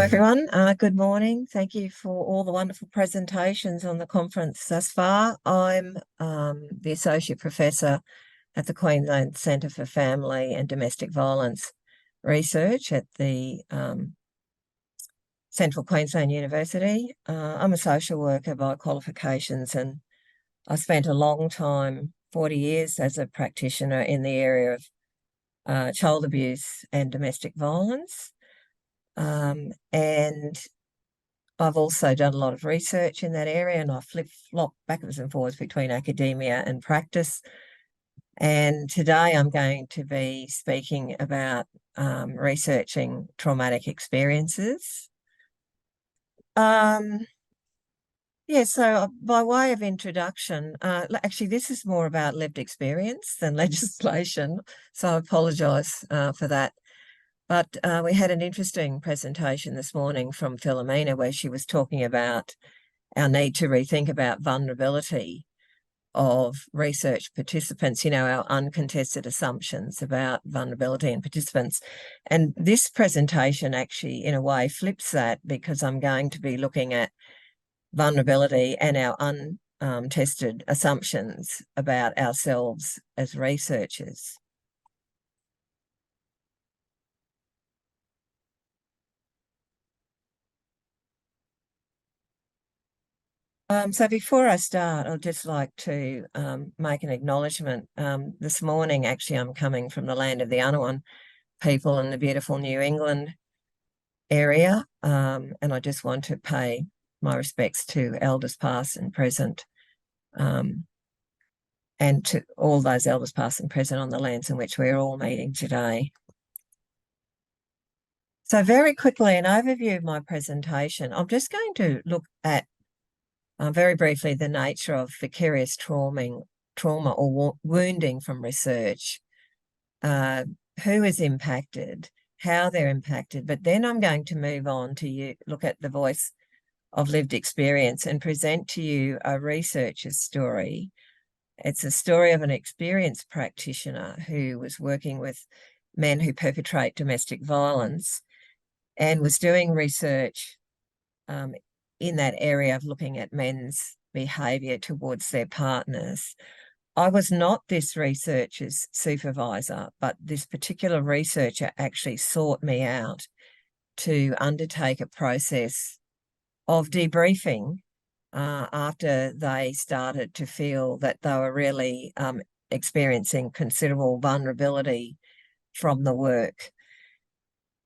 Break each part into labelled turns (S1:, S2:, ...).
S1: everyone. Good morning. Thank you for all the wonderful presentations on the conference thus far. I'm the Associate Professor at the Queensland Centre for Family and Domestic Violence Research at the Central Queensland University. I'm a social worker by qualifications, and I spent a long time, 40 years, as a practitioner in the area of child abuse and domestic violence. And I've also done a lot of research in that area, and I flip-flop backwards and forwards between academia and practice. And today I'm going to be speaking about researching traumatic experiences. So by way of introduction, actually this is more about lived experience than legislation, so I apologise for that. But we had an interesting presentation this morning from Philomena where she was talking about our need to rethink about vulnerability of research participants, our uncontested assumptions about vulnerability in participants. And this presentation actually, in a way, flips that, because I'm going to be looking at vulnerability and our untested assumptions about ourselves as researchers. So before I start, I'd just like to make an acknowledgement. This morning, actually, I'm coming from the land of the Anawan people in the beautiful New England area, and I just want to pay my respects to elders past and present, and to all those elders past and present on the lands in which we're all meeting today. So very quickly, an overview of my presentation. I'm just going to look at very briefly the nature of vicarious trauma or wounding from research, who is impacted, how they're impacted, but then I'm going to move on to look at the voice of lived experience and present to you a researcher's story. It's a story of an experienced practitioner who was working with men who perpetrate domestic violence and was doing research in that area of looking at men's behaviour towards their partners. I was not this researcher's supervisor, but this particular researcher actually sought me out to undertake a process of debriefing after they started to feel that they were really experiencing considerable vulnerability from the work.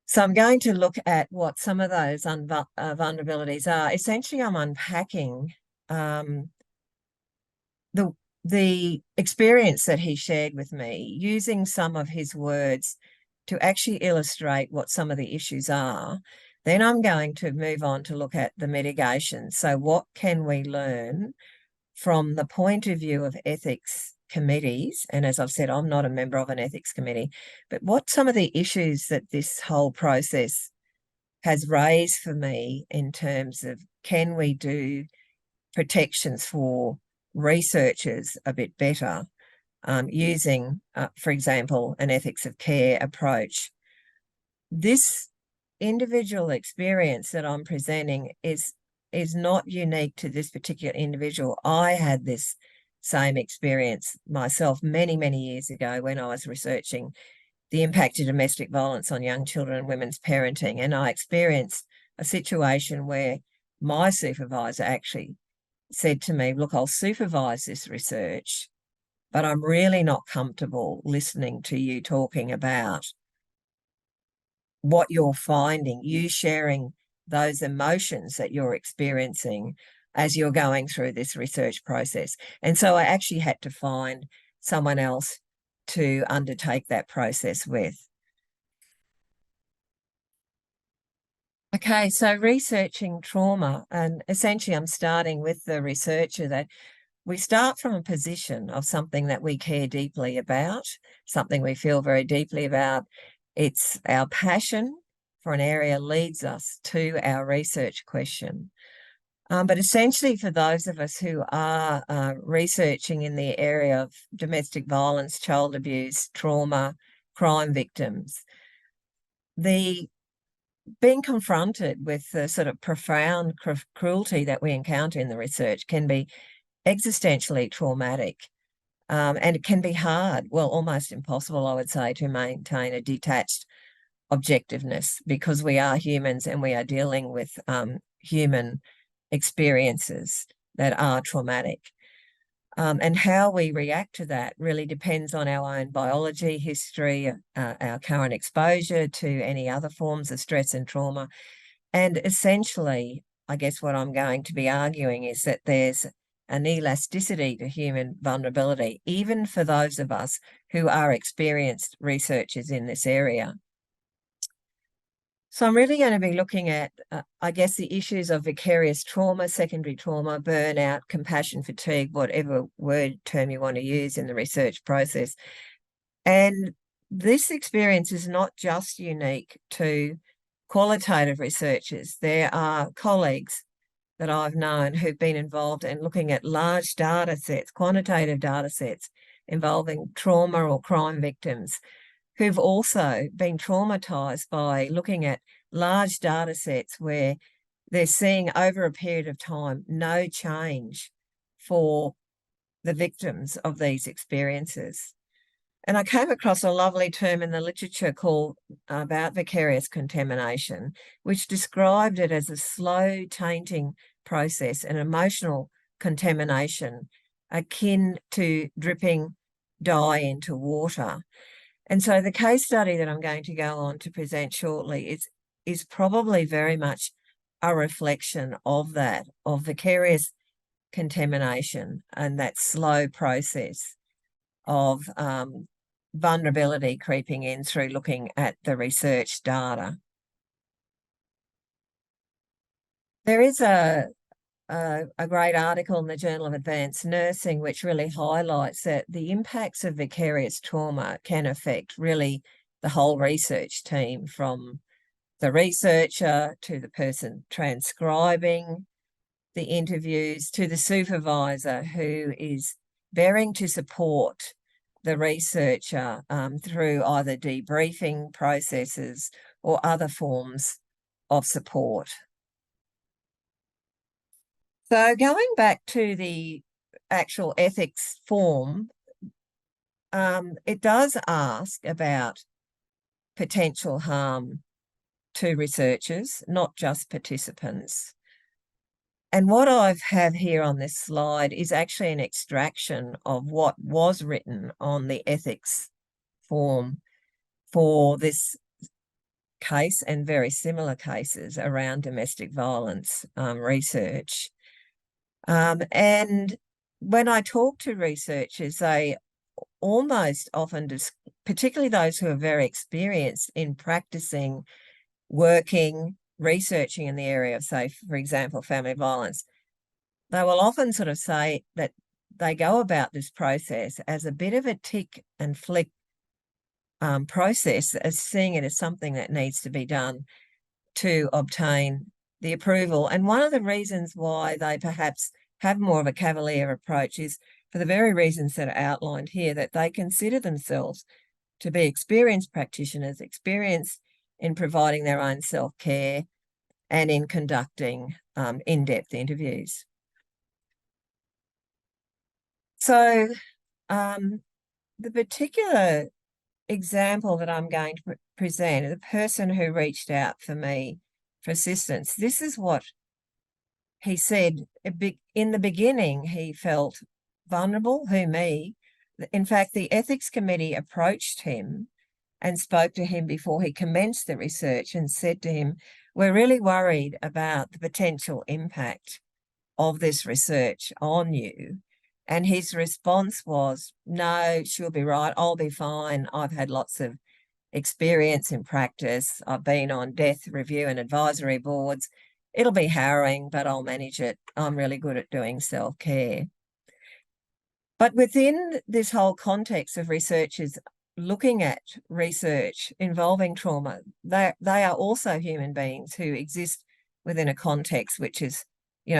S1: So I'm going to look at what some of those vulnerabilities are. Essentially, I'm unpacking the experience that he shared with me, using some of his words to actually illustrate what some of the issues are. Then I'm going to move on to look at the mitigation. So what can we learn from the point of view of ethics committees? And as I've said, I'm not a member of an ethics committee, but what some of the issues that this whole process has raised for me in terms of, can we do protections for researchers a bit better, using, for example, an ethics of care approach. This individual experience that I'm presenting is not unique to this particular individual. I had this same experience myself many, many years ago when I was researching the impact of domestic violence on young children and women's parenting. And I experienced a situation where my supervisor actually said to me, look, I'll supervise this research, but I'm really not comfortable listening to you talking about what you're finding, you sharing those emotions that you're experiencing as you're going through this research process. And so I actually had to find someone else to undertake that process with. Okay, so researching trauma, and essentially I'm starting with the researcher, that we start from a position of something that we care deeply about, something we feel very deeply about. It's our passion for an area leads us to our research question. But essentially, for those of us who are researching in the area of domestic violence, child abuse, trauma, crime victims, the being confronted with the sort of profound cruelty that we encounter in the research can be existentially traumatic. And it can be hard, well, almost impossible, I would say, to maintain a detached objectiveness, because we are humans and we are dealing with human experiences that are traumatic. And how we react to that really depends on our own biology, history, our current exposure to any other forms of stress and trauma. And essentially, I guess what I'm going to be arguing is that there's an elasticity to human vulnerability, even for those of us who are experienced researchers in this area. So I'm really going to be looking at, I guess, the issues of vicarious trauma, secondary trauma, burnout, compassion fatigue, whatever word term you want to use in the research process. And this experience is not just unique to qualitative researchers. There are colleagues that I've known who've been involved in looking at large data sets, quantitative data sets involving trauma or crime victims, who've also been traumatized by looking at large data sets where they're seeing over a period of time no change for the victims of these experiences. And I came across a lovely term in the literature called about vicarious contamination, which described it as a slow tainting process, an emotional contamination akin to dripping dye into water. And so the case study that I'm going to go on to present shortly is probably very much a reflection of that, of vicarious contamination and that slow process of vulnerability creeping in through looking at the research data. There is a great article in the Journal of Advanced Nursing which really highlights that the impacts of vicarious trauma can affect really the whole research team, from the researcher to the person transcribing the interviews to the supervisor who is bearing to support the researcher through either debriefing processes or other forms of support. So going back to the actual ethics form, it does ask about potential harm to researchers, not just participants. And what I have here on this slide is actually an extraction of what was written on the ethics form for this case and very similar cases around domestic violence research. And when I talk to researchers, they almost often, particularly those who are very experienced in practicing, working, researching in the area of, say, for example, family violence, they will often sort of say that they go about this process as a bit of a tick and flick process, as seeing it as something that needs to be done to obtain the approval. And one of the reasons why they perhaps have more of a cavalier approach is for the very reasons that are outlined here, that they consider themselves to be experienced practitioners, experienced in providing their own self-care and in conducting in-depth interviews. So the particular example that I'm going to present, the person who reached out for me for assistance, this is what he said. In the beginning, he felt vulnerable. Who, me? In fact, the ethics committee approached him and spoke to him before he commenced the research and said to him, "We're really worried about the potential impact of this research on you." And his response was, "No, she'll be right. I'll be fine. I've had lots of experience in practice. I've been on death review and advisory boards. It'll be harrowing, but I'll manage it. I'm really good at doing self-care." But within this whole context of researchers looking at research involving trauma, they are also human beings who exist within a context which is,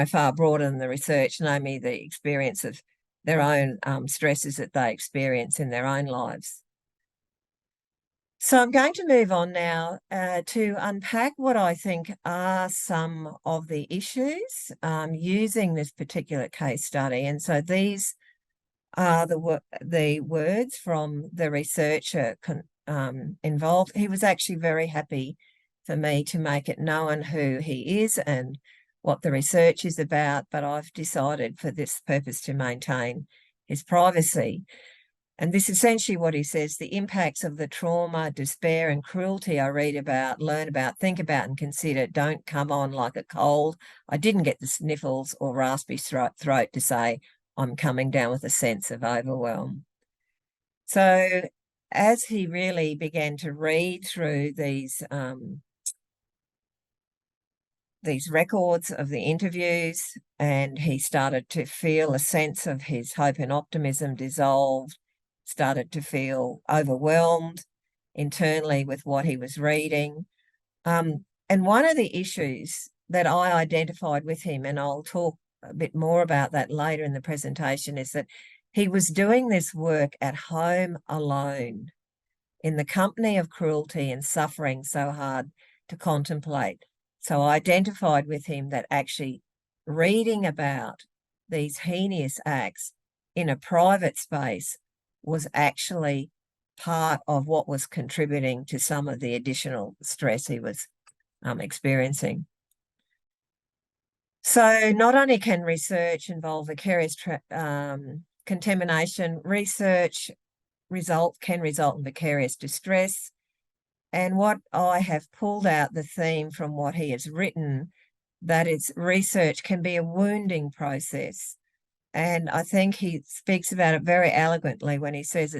S1: far broader than the research, namely the experience of their own stresses that they experience in their own lives. So I'm going to move on now to unpack what I think are some of the issues using this particular case study. And so these are the words from the researcher involved. He was actually very happy for me to make it known who he is and what the research is about, but I've decided for this purpose to maintain his privacy. And this is essentially what he says: the impacts of the trauma, despair, and cruelty I read about, learn about, think about, and consider don't come on like a cold. I didn't get the sniffles or raspy throat to say I'm coming down with a sense of overwhelm. So as he really began to read through these records of the interviews, and he started to feel a sense of his hope and optimism dissolve, started to feel overwhelmed internally with what he was reading. And one of the issues that I identified with him, and I'll talk a bit more about that later in the presentation, is that he was doing this work at home alone in the company of cruelty and suffering so hard to contemplate. So I identified with him that actually reading about these heinous acts in a private space was actually part of what was contributing to some of the additional stress he was experiencing. So not only can research involve vicarious contamination, research can result in vicarious distress. And what I have pulled out the theme from what he has written, that it's research can be a wounding process. And I think he speaks about it very eloquently when he says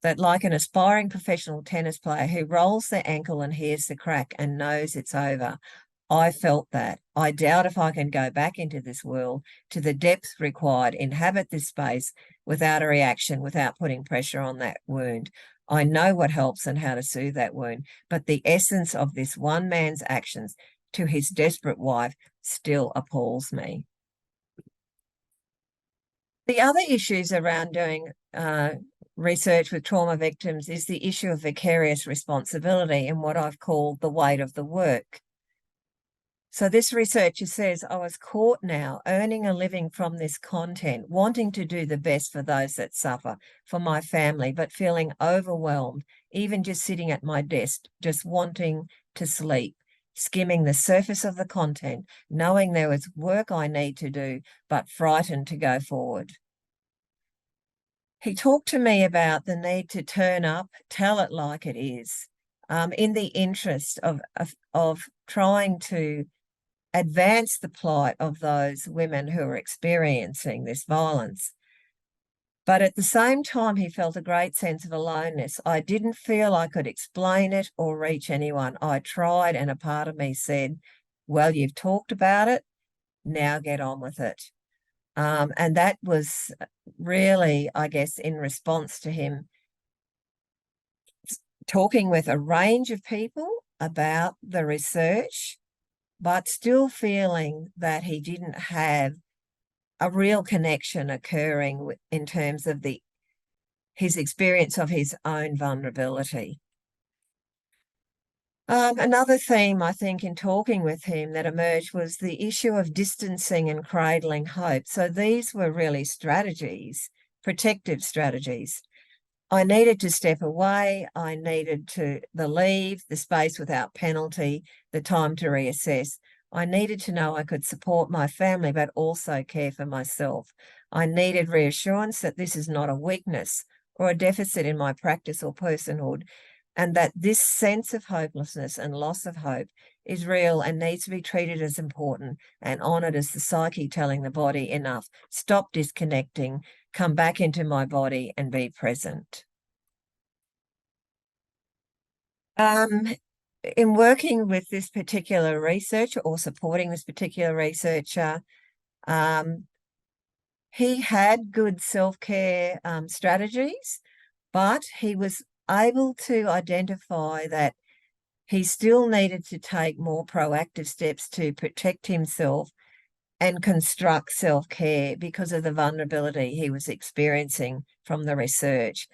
S1: that like an aspiring professional tennis player who rolls their ankle and hears the crack and knows it's over. I felt that. I doubt if I can go back into this world to the depth required, inhabit this space without a reaction, without putting pressure on that wound. I know what helps and how to soothe that wound, but the essence of this one man's actions to his desperate wife still appalls me. The other issues around doing research with trauma victims is the issue of vicarious responsibility and what I've called the weight of the work. So this researcher says, I was caught now earning a living from this content, wanting to do the best for those that suffer, for my family, but feeling overwhelmed, even just sitting at my desk, just wanting to sleep, skimming the surface of the content, knowing there was work I need to do, but frightened to go forward. He talked to me about the need to turn up, tell it like it is, in the interest of trying to advance the plight of those women who are experiencing this violence. But at the same time, he felt a great sense of aloneness. I didn't feel I could explain it or reach anyone. I tried, and a part of me said, well, you've talked about it, now get on with it. And that was really, I guess, in response to him talking with a range of people about the research, but still feeling that he didn't have a real connection occurring in terms of his experience of his own vulnerability. Another theme, I think, in talking with him that emerged was the issue of distancing and cradling hope. So these were really strategies, protective strategies. I needed to step away. I needed the leave, the space without penalty, the time to reassess. I needed to know I could support my family, but also care for myself. I needed reassurance that this is not a weakness or a deficit in my practice or personhood, and that this sense of hopelessness and loss of hope is real and needs to be treated as important and honoured as the psyche telling the body enough. Stop disconnecting, come back into my body and be present. In working with this particular researcher or supporting this particular researcher, he had good self-care strategies, but he was able to identify that he still needed to take more proactive steps to protect himself and construct self-care because of the vulnerability he was experiencing from the research.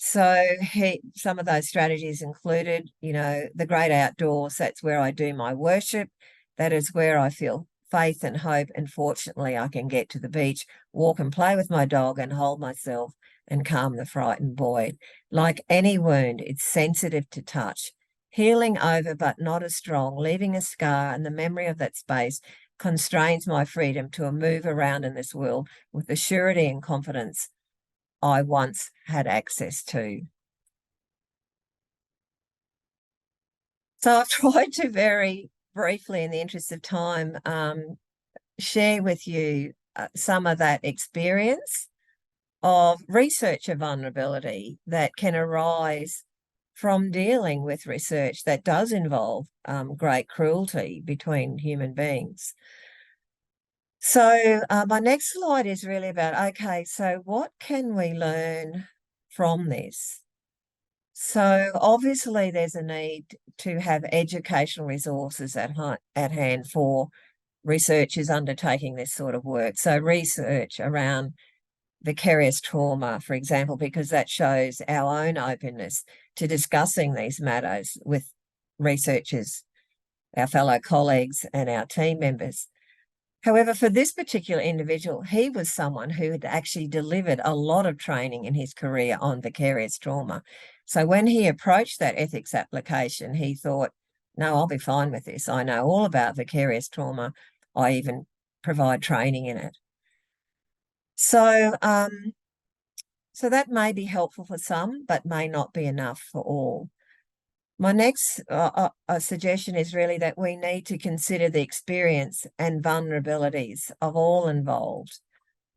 S1: So some of those strategies included, the great outdoors. That's where I do my worship. That is where I feel faith and hope. And fortunately, I can get to the beach, walk and play with my dog and hold myself and calm the frightened boy. Like any wound, it's sensitive to touch. Healing over, but not as strong, leaving a scar, and the memory of that space constrains my freedom to move around in this world with the surety and confidence I once had access to. So I've tried to very briefly, in the interest of time, share with you some of that experience of researcher vulnerability that can arise from dealing with research that does involve great cruelty between human beings. So my next slide is really about, okay, so what can we learn from this? So obviously there's a need to have educational resources at hand for researchers undertaking this sort of work. So research around vicarious trauma, for example, because that shows our own openness to discussing these matters with researchers, our fellow colleagues and our team members. However, for this particular individual, he was someone who had actually delivered a lot of training in his career on vicarious trauma. So when he approached that ethics application, he thought, no, I'll be fine with this. I know all about vicarious trauma. I even provide training in it. So, so that may be helpful for some, but may not be enough for all. My next suggestion is really that we need to consider the experience and vulnerabilities of all involved.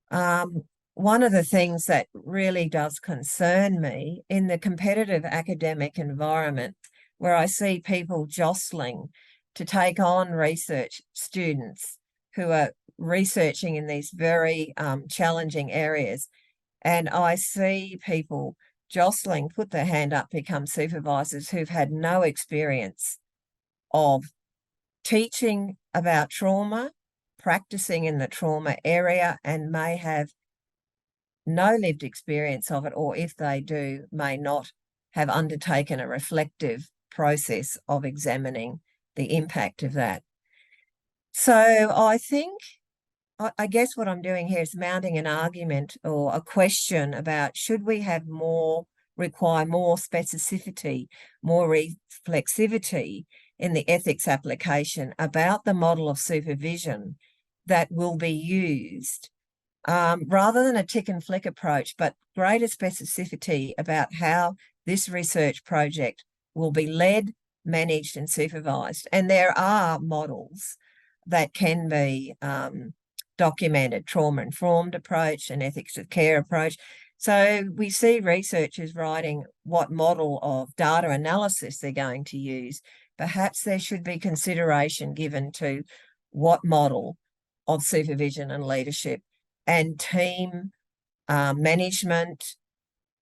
S1: One of the things that really does concern me in the competitive academic environment, where I see people jostling to take on research students who are researching in these very challenging areas, and I see people jostling, put their hand up, become supervisors who've had no experience of teaching about trauma, practicing in the trauma area, and may have no lived experience of it, or if they do, may not have undertaken a reflective process of examining the impact of that. So I guess what I'm doing here is mounting an argument or a question about, should we have require more specificity, more reflexivity in the ethics application about the model of supervision that will be used, rather than a tick and flick approach, but greater specificity about how this research project will be led, managed and supervised. And there are models that can be documented, trauma-informed approach and ethics of care approach. So we see researchers writing what model of data analysis they're going to use. Perhaps there should be consideration given to what model of supervision and leadership and team management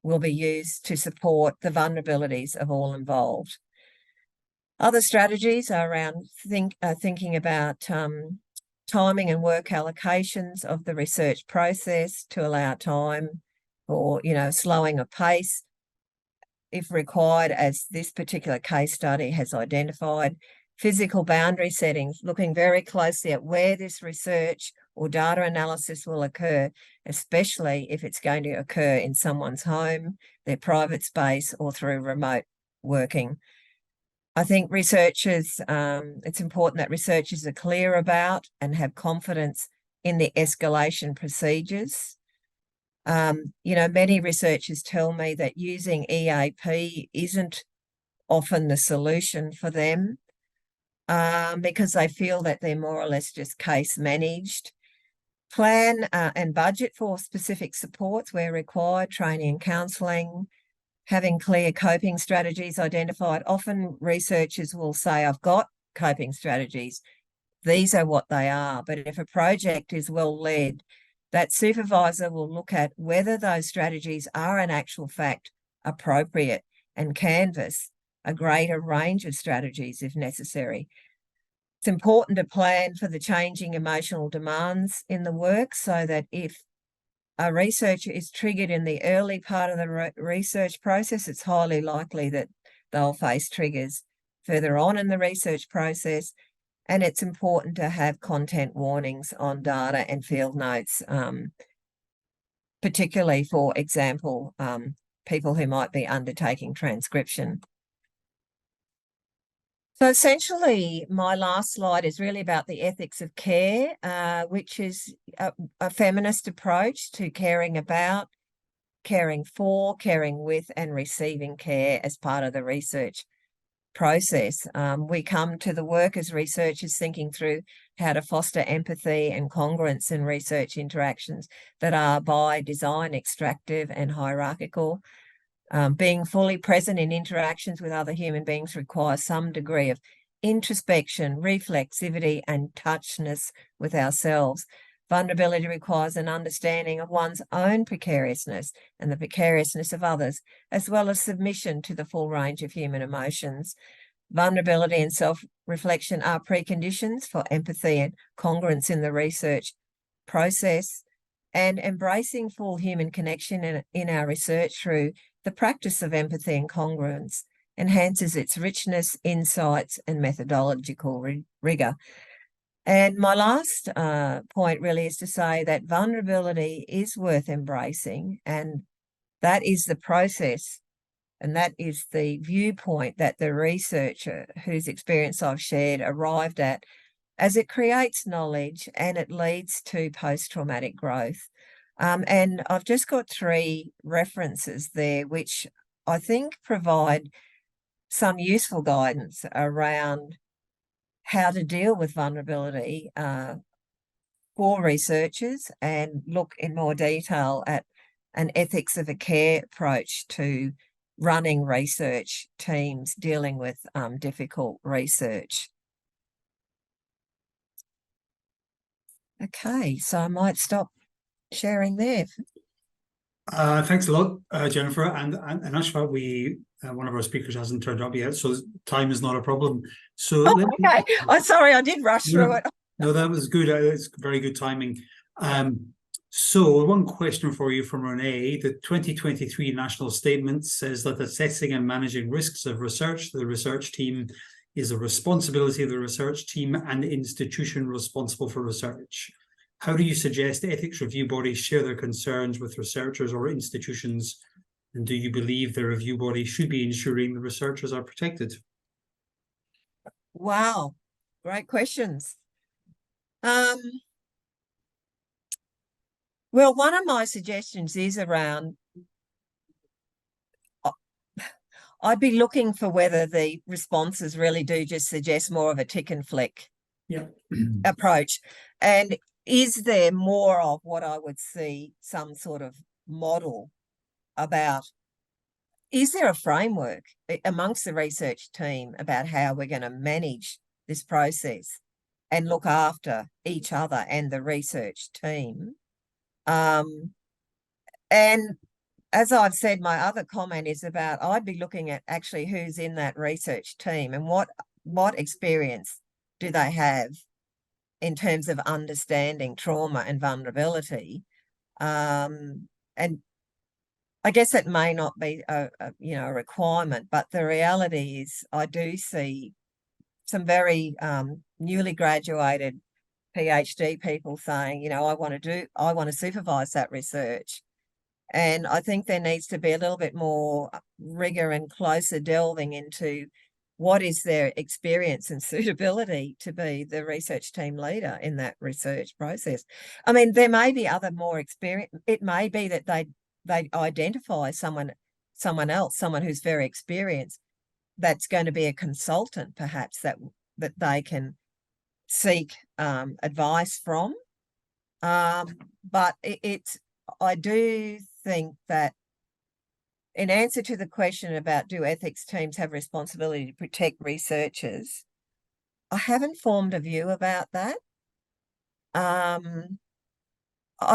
S1: will be used to support the vulnerabilities of all involved. Other strategies are around thinking about timing and work allocations of the research process to allow time for, slowing of pace if required, as this particular case study has identified. Physical boundary settings, looking very closely at where this research or data analysis will occur, especially if it's going to occur in someone's home, their private space, or through remote working. I think it's important that researchers are clear about and have confidence in the escalation procedures. Many researchers tell me that using EAP isn't often the solution for them, because they feel that they're more or less just case managed. Plan and budget for specific supports where required, training and counselling, having clear coping strategies identified. Often researchers will say, I've got coping strategies. These are what they are. But if a project is well led, that supervisor will look at whether those strategies are in actual fact appropriate and canvass a greater range of strategies if necessary. It's important to plan for the changing emotional demands in the work so that if a researcher is triggered in the early part of the research process, it's highly likely that they'll face triggers further on in the research process. And it's important to have content warnings on data and field notes, particularly, for example, people who might be undertaking transcription. So essentially, my last slide is really about the ethics of care, which is a feminist approach to caring about, caring for, caring with, and receiving care as part of the research process. We come to the work as researchers thinking through how to foster empathy and congruence in research interactions that are by design extractive and hierarchical. Being fully present in interactions with other human beings requires some degree of introspection, reflexivity, and touchness with ourselves. Vulnerability requires an understanding of one's own precariousness and the precariousness of others, as well as submission to the full range of human emotions. Vulnerability and self-reflection are preconditions for empathy and congruence in the research process, and embracing full human connection in our research through the practice of empathy and congruence enhances its richness, insights, and methodological rigor. And my last point really is to say that vulnerability is worth embracing, and that is the process, and that is the viewpoint that the researcher whose experience I've shared arrived at, as it creates knowledge and it leads to post-traumatic growth. And I've just got 3 references there, which I think provide some useful guidance around how to deal with vulnerability for researchers, and look in more detail at an ethics of a care approach to running research teams dealing with difficult research. Okay, so I might stop sharing there.
S2: Thanks a lot, Jennifer. And Ashwa, one of our speakers hasn't turned up yet, so time is not a problem. So
S1: okay. I'm sorry, I did rush through it.
S2: No, that was good. It's very good timing. So one question for you from Renee. The 2023 national statement says that assessing and managing risks of research, the research team, is a responsibility of the research team and the institution responsible for research. How do you suggest ethics review bodies share their concerns with researchers or institutions? And do you believe the review body should be ensuring the researchers are protected?
S1: Wow, great questions. Well, one of my suggestions is around, I'd be looking for whether the responses really do just suggest more of a tick and flick approach. And is there more of what I would see some sort of model about? Is there a framework amongst the research team about how we're going to manage this process and look after each other and the research team? And as I've said, my other comment is about, I'd be looking at actually who's in that research team and what experience do they have in terms of understanding trauma and vulnerability. And I guess it may not be a requirement, but the reality is I do see some very newly graduated PhD people saying, I want to supervise that research. And I think there needs to be a little bit more rigor and closer delving into what is their experience and suitability to be the research team leader in that research process. I mean, there may be other more experience. It may be that they identify someone else, someone who's very experienced, that's going to be a consultant, perhaps, that they can seek advice from. But I do think that in answer to the question about do ethics teams have responsibility to protect researchers, I haven't formed a view about that. I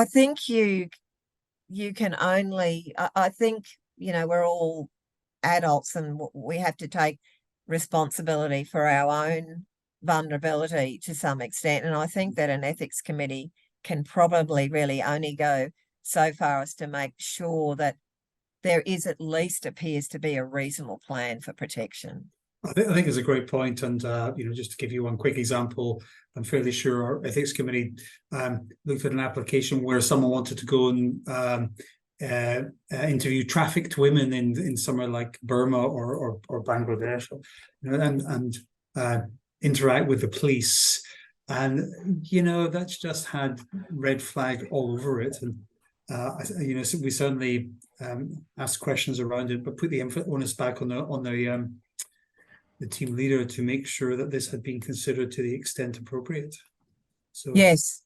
S1: think you can only, I think, we're all adults and we have to take responsibility for our own vulnerability to some extent. And I think that an ethics committee can probably really only go so far as to make sure that there is at least appears to be a reasonable plan for protection.
S2: I think it's a great point, and just to give you one quick example, I'm fairly sure our ethics committee looked at an application where someone wanted to go and interview trafficked women in somewhere like Burma or Bangladesh, and interact with the police, and that's just had red flag all over it, and so we certainly asked questions around it, but put the onus back on the team leader to make sure that this had been considered to the extent appropriate. So
S1: yes.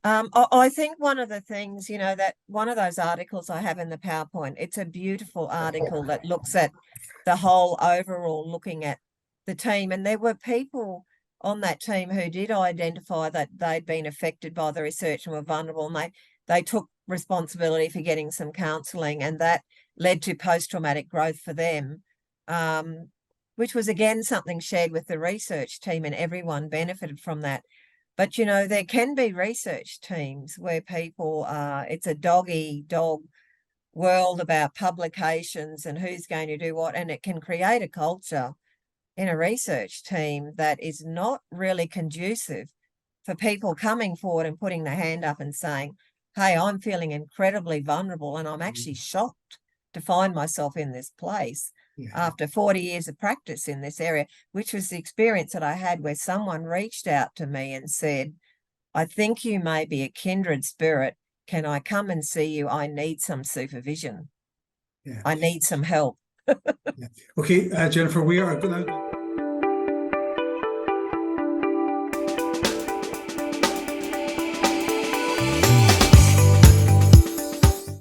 S1: I think one of the things, that one of those articles I have in the PowerPoint, it's a beautiful article that looks at the whole overall, looking at the team. And there were people on that team who did identify that they'd been affected by the research and were vulnerable, and they took responsibility for getting some counselling, and that led to post-traumatic growth for them, which was again something shared with the research team, and everyone benefited from that. But, there can be research teams where people it's a dog-eat-dog world about publications and who's going to do what, and it can create a culture in a research team that is not really conducive for people coming forward and putting their hand up and saying, hey, I'm feeling incredibly vulnerable and I'm actually shocked to find myself in this place after 40 years of practice in this area, which was the experience that I had where someone reached out to me and said, I think you may be a kindred spirit. Can I come and see you? I need some supervision. I need some help.
S2: Okay, Jennifer, we are going to